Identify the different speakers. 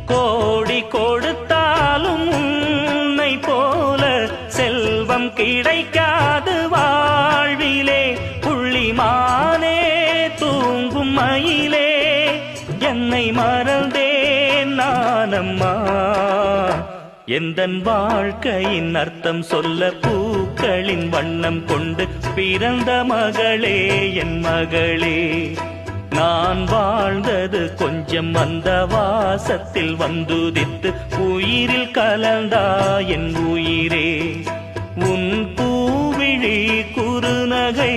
Speaker 1: கோடி கொடுத்தாலும் உன்னை போல செல்வம் கிடைக்காது வாழ்விலே. புள்ளிமானே தூங்கும் மயிலே என்னை மறந்தேன் நானம்மா. எந்தன் வாழ்க்கையின் அர்த்தம் சொல்ல பூக்களின் வண்ணம் கொண்டு பிறந்த மகளே என் மகளே. நான் வாழ்ந்தது கொஞ்சம் அந்த வாசத்தில் வந்துதித்து உயிரில் கலந்தா என் உயிரே. உன் பூவிழி குறுநகை